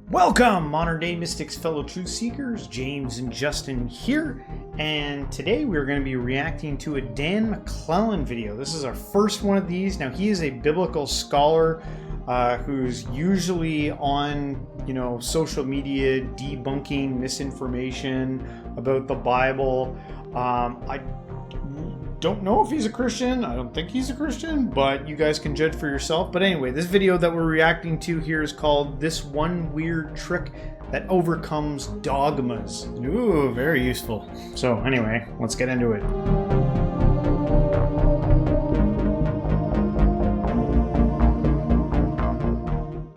Welcome, modern day mystics, fellow truth seekers. James and Justin here, and today we're going to be reacting to a Dan McClellan video. This is our first one of these. Now, he is a biblical scholar who's usually on, social media debunking misinformation about the Bible. I don't know if he's a Christian. I don't think he's a Christian, but you guys can judge for yourself. But anyway, this video that we're reacting to here is called "This One Weird Trick That Overcomes Dogmas." Ooh, very useful. So anyway, let's get into it.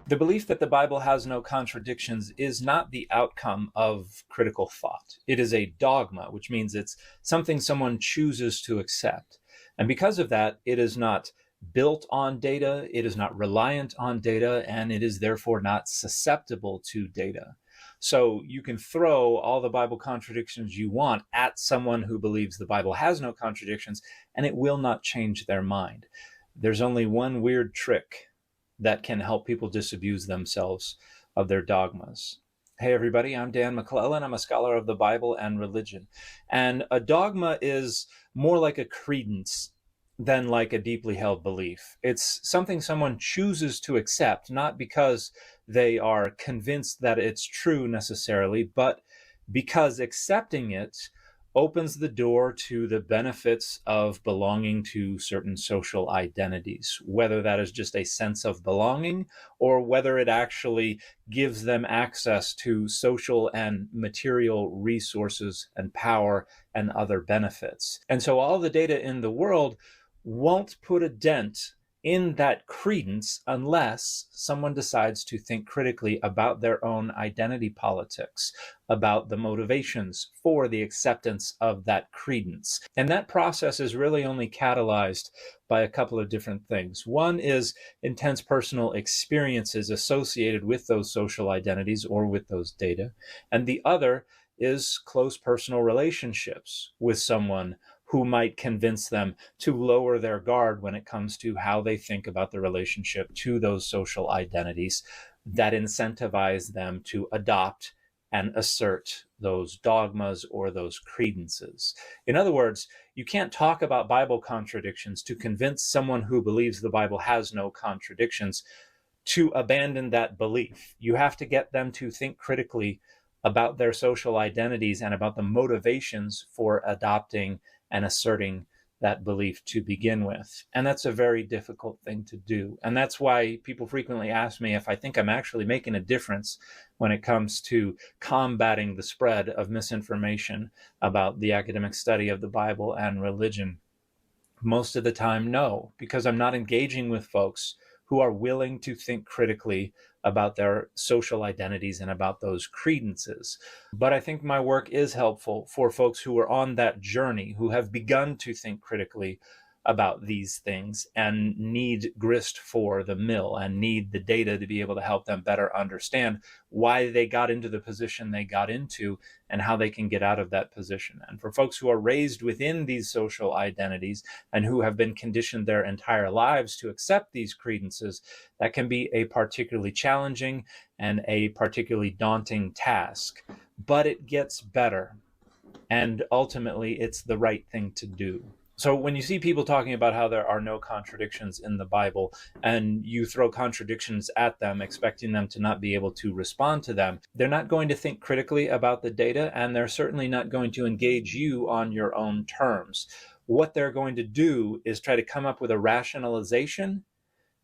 The belief that the Bible has no contradictions is not the outcome of critical thought. It is a dogma, which means it's something someone chooses to accept. And because of that, it is not built on data, it is not reliant on data, and it is therefore not susceptible to data. So you can throw all the Bible contradictions you want at someone who believes the Bible has no contradictions, and it will not change their mind. There's only one weird trick that can help people disabuse themselves of their dogmas. Hey everybody, I'm Dan McClellan. I'm a scholar of the Bible and religion. And a dogma is more like a credence than like a deeply held belief. It's something someone chooses to accept, not because they are convinced that it's true necessarily, but because accepting it opens the door to the benefits of belonging to certain social identities, whether that is just a sense of belonging or whether it actually gives them access to social and material resources and power and other benefits. And so all the data in the world won't put a dent in that credence unless someone decides to think critically about their own identity politics, about the motivations for the acceptance of that credence. And that process is really only catalyzed by a couple of different things. One is intense personal experiences associated with those social identities or with those data. And the other is close personal relationships with someone who might convince them to lower their guard when it comes to how they think about the relationship to those social identities that incentivize them to adopt and assert those dogmas or those credences. In other words, you can't talk about Bible contradictions to convince someone who believes the Bible has no contradictions to abandon that belief. You have to get them to think critically about their social identities and about the motivations for adopting and asserting that belief to begin with. And that's a very difficult thing to do. And that's why people frequently ask me if I think I'm actually making a difference when it comes to combating the spread of misinformation about the academic study of the Bible and religion. Most of the time, no, because I'm not engaging with folks who are willing to think critically about their social identities and about those credences. But I think my work is helpful for folks who are on that journey, who have begun to think critically about these things and need grist for the mill and need the data to be able to help them better understand why they got into the position they got into and how they can get out of that position. And for folks who are raised within these social identities and who have been conditioned their entire lives to accept these credences, that can be a particularly challenging and a particularly daunting task. But it gets better, and ultimately it's the right thing to do. So when you see people talking about how there are no contradictions in the Bible and you throw contradictions at them, expecting them to not be able to respond to them, they're not going to think critically about the data, and they're certainly not going to engage you on your own terms. What they're going to do is try to come up with a rationalization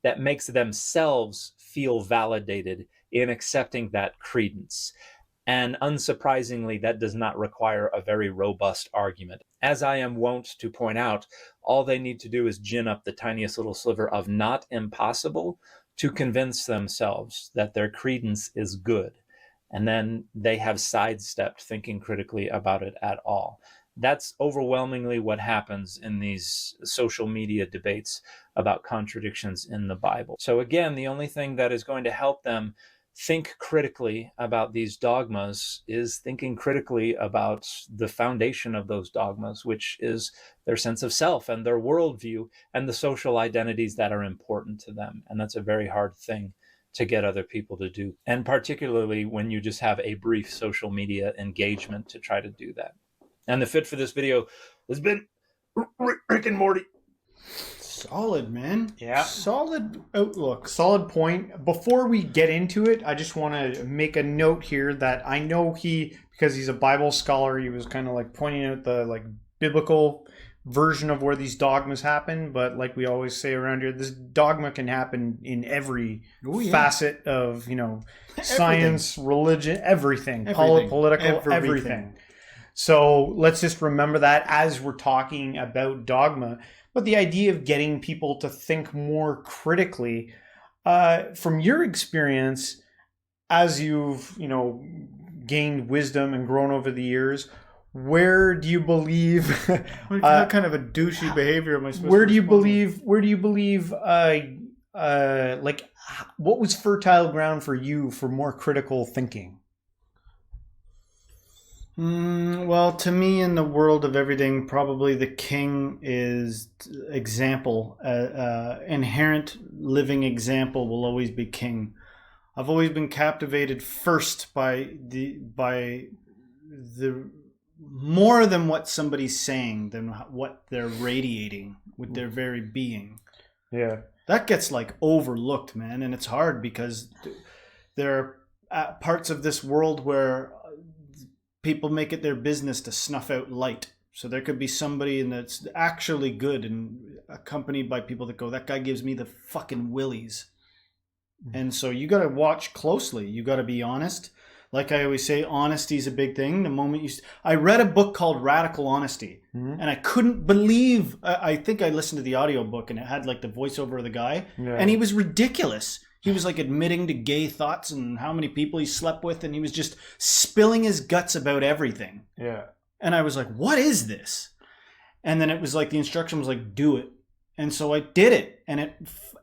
that makes themselves feel validated in accepting that credence. And unsurprisingly, that does not require a very robust argument. As I am wont to point out, all they need to do is gin up the tiniest little sliver of not impossible to convince themselves that their credence is good. And then they have sidestepped thinking critically about it at all. That's overwhelmingly what happens in these social media debates about contradictions in the Bible. So again, the only thing that is going to help them think critically about these dogmas is thinking critically about the foundation of those dogmas, which is their sense of self and their worldview and the social identities that are important to them. And that's a very hard thing to get other people to do, and particularly when you just have a brief social media engagement to try to do that. And the fit for this video has been Rick and Morty. Solid, man. Yeah. Solid outlook. Solid point. Before we get into it, I just want to make a note here that I know because he's a Bible scholar, he was kind of like pointing out the like biblical version of where these dogmas happen. But like we always say around here, this dogma can happen in every facet of, science, religion, everything. Political, everything. So let's just remember that as we're talking about dogma. But the idea of getting people to think more critically, from your experience, as you've, gained wisdom and grown over the years, where do you believe? What kind of a douchey behavior am I supposed to? Where do you believe? Like, what was fertile ground for you for more critical thinking? Well, to me, in the world of everything, probably the king is example. Inherent living example will always be king. I've always been captivated first by the more than what somebody's saying than what they're radiating with their very being. Yeah, that gets like overlooked, man, and it's hard because there are parts of this world where people make it their business to snuff out light. So there could be somebody that's actually good and accompanied by people that go, that guy gives me the fucking willies. And so you got to watch closely. You got to be honest. Like I always say, honesty is a big thing. The moment I read a book called Radical Honesty, and I couldn't believe, I think I listened to the audiobook and it had like the voiceover of the guy, and he was ridiculous. He was like admitting to gay thoughts and how many people he slept with, and he was just spilling his guts about everything. Yeah. And I was like, what is this? And then it was like the instruction was like, do it. And so I did it, and it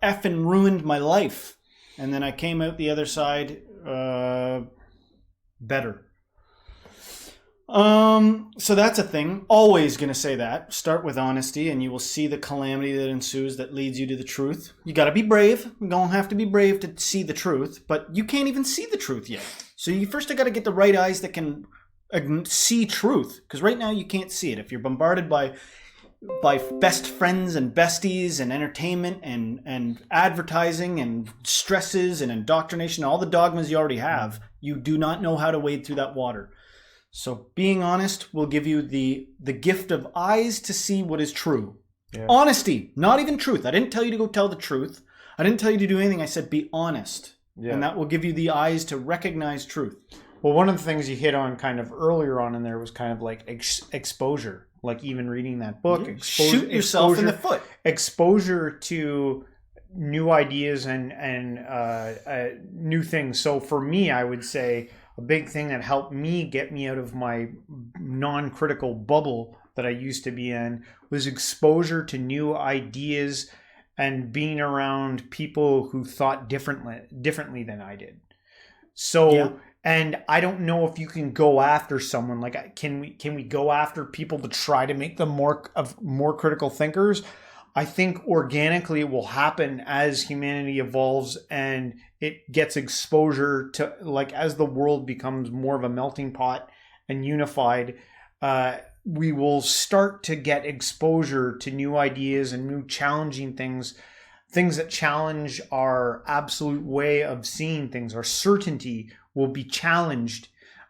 effing ruined my life. And then I came out the other side better. So that's a thing. Always going to say that. Start with honesty and you will see the calamity that ensues that leads you to the truth. You got to be brave. You're going to have to be brave to see the truth, but you can't even see the truth yet. So you first got to get the right eyes that can see truth, because right now you can't see it. If you're bombarded by best friends and besties and entertainment and advertising and stresses and indoctrination, all the dogmas you already have, you do not know how to wade through that water. So being honest will give you the gift of eyes to see what is true. Yeah. Honesty, not even truth. I didn't tell you to go tell the truth. I didn't tell you to do anything. I said be honest. Yeah. And that will give you the eyes to recognize truth. Well, one of the things you hit on kind of earlier on in there was kind of like exposure. Like even reading that book, shoot yourself in the foot. Exposure to new ideas and new things. So for me, I would say a big thing that helped me get me out of my non-critical bubble that I used to be in was exposure to new ideas and being around people who thought differently than I did. So. Yeah. And I don't know if you can go after someone like, can we go after people to try to make them more critical thinkers? I think organically it will happen as humanity evolves and it gets exposure to, like, as the world becomes more of a melting pot and unified, we will start to get exposure to new ideas and new challenging things that challenge our absolute way of seeing things. Our certainty will be challenged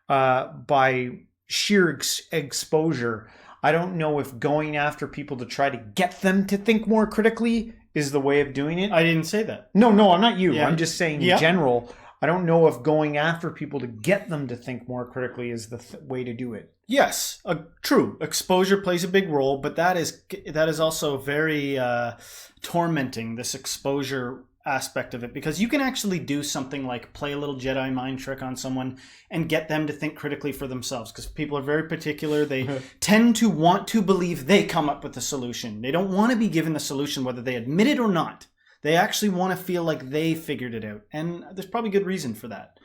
by sheer exposure. I don't know if going after people to try to get them to think more critically is the way of doing it. I didn't say that. No, I'm not you. Yeah. I'm just saying in general. I don't know if going after people to get them to think more critically is the way to do it. Yes, true. Exposure plays a big role, but that is also very tormenting, this exposure aspect of it, because you can actually do something like play a little Jedi mind trick on someone and get them to think critically for themselves, because people are very particular. They tend to want to believe they come up with the solution. They don't want to be given the solution whether they admit it or not. They actually want to feel like they figured it out, and there's probably good reason for that.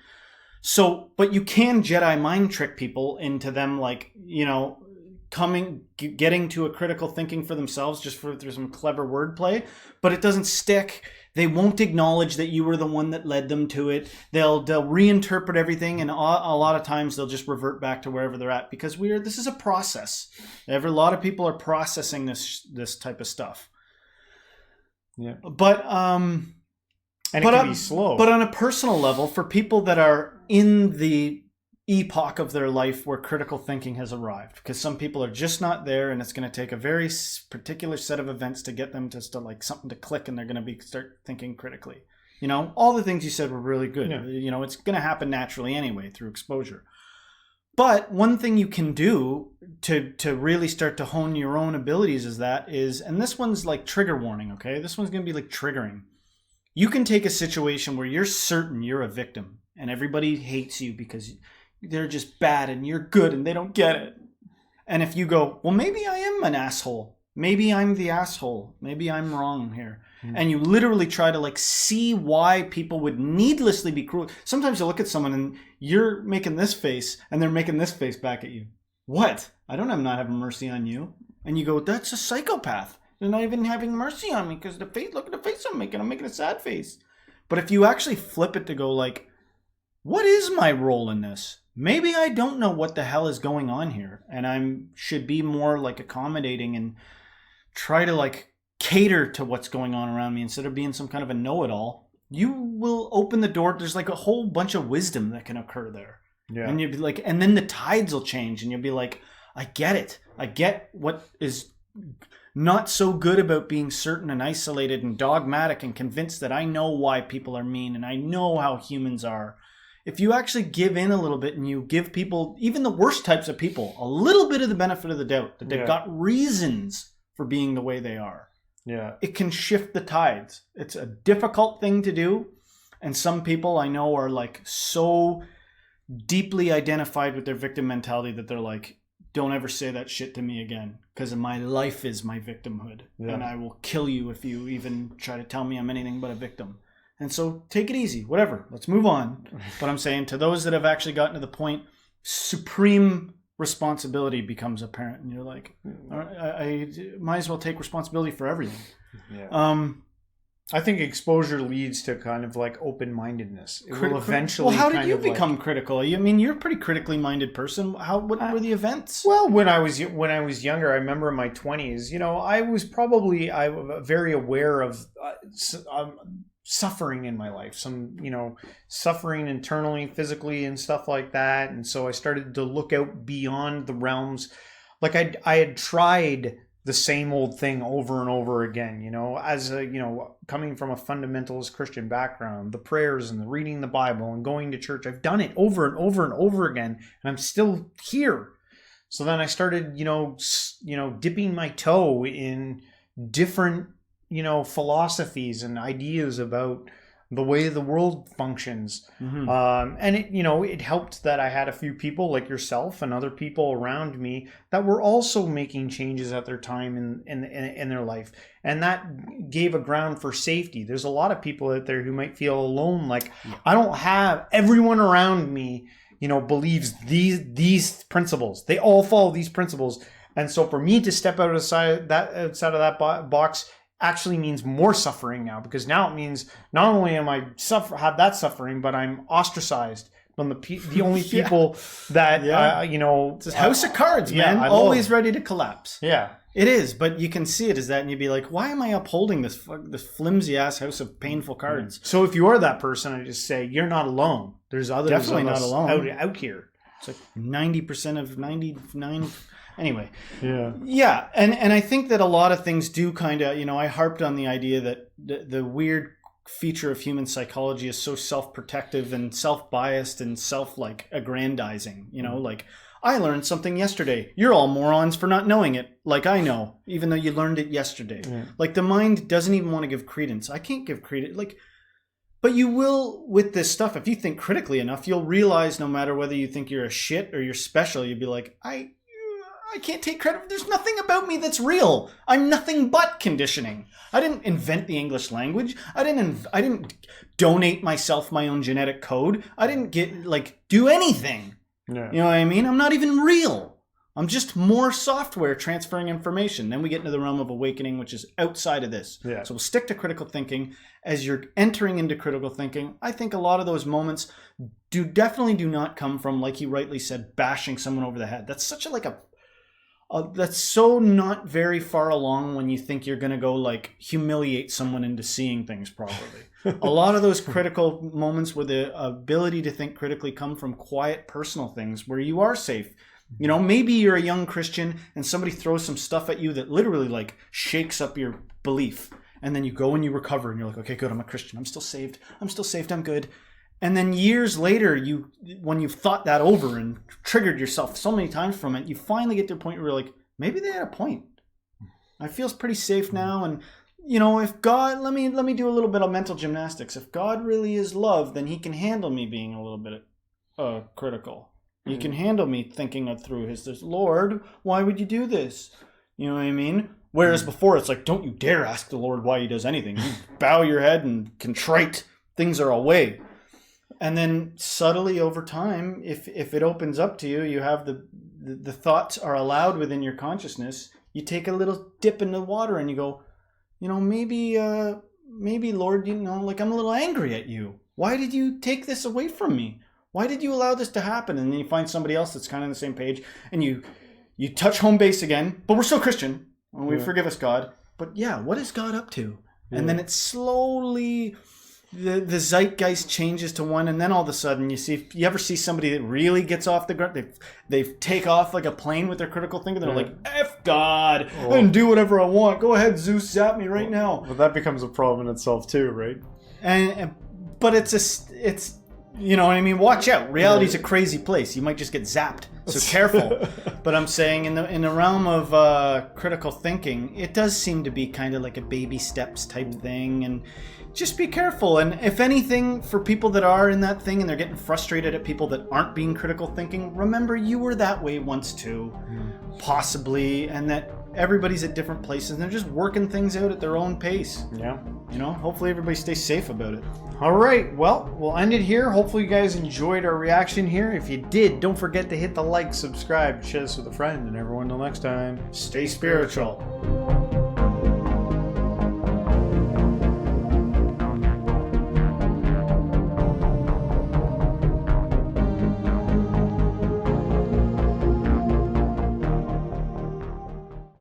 So, but you can Jedi mind trick people into them, like, getting to a critical thinking for themselves just through some clever wordplay, but it doesn't stick. They won't acknowledge that you were the one that led them to it. They'll reinterpret everything, and a lot of times they'll just revert back to wherever they're at, because this is a process. A lot of people are processing this type of stuff. Yeah. But and it can be slow. But on a personal level, for people that are in the epoch of their life where critical thinking has arrived, because some people are just not there, and it's going to take a very particular set of events to get them to like something to click, and they're going to start thinking critically. All the things you said were really good. Yeah. It's going to happen naturally anyway through exposure. But one thing you can do to really start to hone your own abilities is, and this one's like trigger warning, okay? This one's going to be like triggering. You can take a situation where you're certain you're a victim and everybody hates you because they're just bad and you're good and they don't get it. And if you go, well, maybe I am an asshole. Maybe I'm the asshole. Maybe I'm wrong here. Mm-hmm. And you literally try to like see why people would needlessly be cruel. Sometimes you look at someone and you're making this face and they're making this face back at you. What? I'm not having mercy on you. And you go, that's a psychopath. They're not even having mercy on me because look at the face I'm making a sad face. But if you actually flip it to go like, what is my role in this? Maybe I don't know what the hell is going on here, and I should be more like accommodating and try to like cater to what's going on around me instead of being some kind of a know-it-all. You will open the door. There's like a whole bunch of wisdom that can occur there. Yeah. And you'll be like, and then the tides will change and you'll be like, I get it. I get what is not so good about being certain and isolated and dogmatic and convinced that I know why people are mean and I know how humans are. If you actually give in a little bit and you give people, even the worst types of people, a little bit of the benefit of the doubt that they've got reasons for being the way they are, it can shift the tides. It's a difficult thing to do. And some people I know are like so deeply identified with their victim mentality that they're like, don't ever say that shit to me again because my life is my victimhood. Yeah. And I will kill you if you even try to tell me I'm anything but a victim. And so take it easy, whatever. Let's move on. But I'm saying to those that have actually gotten to the point, supreme responsibility becomes apparent. And you're like, all right, I might as well take responsibility for everything. Yeah. I think exposure leads to kind of like open-mindedness. It will eventually. Well, how did you become critical? I mean, you're a pretty critically minded person. What were the events? Well, when I was younger, I remember in my 20s. I was probably very aware of suffering in my life, some suffering internally, physically, and stuff like that. And so I started to look out beyond the realms. Like I had tried the same old thing over and over again, as coming from a fundamentalist Christian background, the prayers and the reading the Bible and going to church. I've done it over and over and over again, and I'm still here. So then I started, dipping my toe in different philosophies and ideas about the way the world functions. Mm-hmm. And it helped that I had a few people like yourself and other people around me that were also making changes at their time in their life. And that gave a ground for safety. There's a lot of people out there who might feel alone. Like, I don't have everyone around me, believes these principles. They all follow these principles. And so for me to step outside of that box actually means more suffering now, because now it means not only am I have that suffering, but I'm ostracized from the only people that it's a house of cards, man. Always ready to collapse. Yeah, it is, but you can see it as that, and you'd be like, why am I upholding this flimsy ass house of painful cards? So if you are that person, I just say you're not alone. There's others definitely not alone out here. It's like 90% of 99. Anyway. Yeah. And I think that a lot of things do kind of, I harped on the idea that the weird feature of human psychology is so self-protective and self-biased and aggrandizing, like, I learned something yesterday. You're all morons for not knowing it. Like I know, even though you learned it yesterday. Yeah. Like the mind doesn't even want to give credence. I can't give credence. But you will with this stuff. If you think critically enough, you'll realize no matter whether you think you're a shit or you're special, you'll be like, I can't take credit. There's nothing about me that's real. I'm nothing but conditioning. I didn't invent the English language. I didn't donate myself my own genetic code. I didn't do anything. Yeah. You know what I mean? I'm not even real. I'm just more software transferring information. Then we get into the realm of awakening, which is outside of this. Yeah. So we'll stick to critical thinking. As you're entering into critical thinking, I think a lot of those moments definitely do not come from, like he rightly said, bashing someone over the head. That's such that's so not very far along when you think you're going to go like humiliate someone into seeing things properly. A lot of those critical moments where the ability to think critically come from quiet personal things where you are safe. You know, maybe you're a young Christian and somebody throws some stuff at you that literally like shakes up your belief. And then you go and you recover and you're like, okay, good, I'm a Christian. I'm still saved. I'm good. And then years later, when you've thought that over and triggered yourself so many times from it, you finally get to a point where you're like, maybe they had a point. I feel pretty safe now. And, you know, if God, let me do a little bit of mental gymnastics. If God really is love, then he can handle me being a little bit critical. He can handle me thinking through this, Lord, why would you do this? You know what I mean? Whereas before it's like, don't you dare ask the Lord why he does anything. You bow your head and contrite. Things are away. And then subtly over time, if it opens up to you, you have the thoughts are allowed within your consciousness. You take a little dip in the water and you go, you know, maybe Lord, you know, like I'm a little angry at you. Why did you take this away from me? Why did you allow this to happen? And then you find somebody else that's kind of on the same page and you touch home base again, but we're still Christian. And we forgive us, God. But yeah, what is God up to? Yeah. And then it slowly, the zeitgeist changes to one, and then all of a sudden you ever see somebody that really gets off the ground, they take off like a plane with their critical thinking, they're like, F God, and do whatever I want. Go ahead, Zeus, zap me right now. Well, that becomes a problem in itself too, right? But it's you know what I mean? Watch out. Reality's a crazy place. You might just get zapped. So careful. But I'm saying in the realm of critical thinking, it does seem to be kind of like a baby steps type thing. And just be careful. And if anything, for people that are in that thing and they're getting frustrated at people that aren't being critical thinking, remember you were that way once too. Possibly. And that everybody's at different places and they're just working things out at their own pace. Yeah. You know, hopefully everybody stays safe about it. All right. Well, we'll end it here. Hopefully you guys enjoyed our reaction here. If you did, don't forget to hit the like, subscribe, share this with a friend, and everyone till next time, Stay spiritual.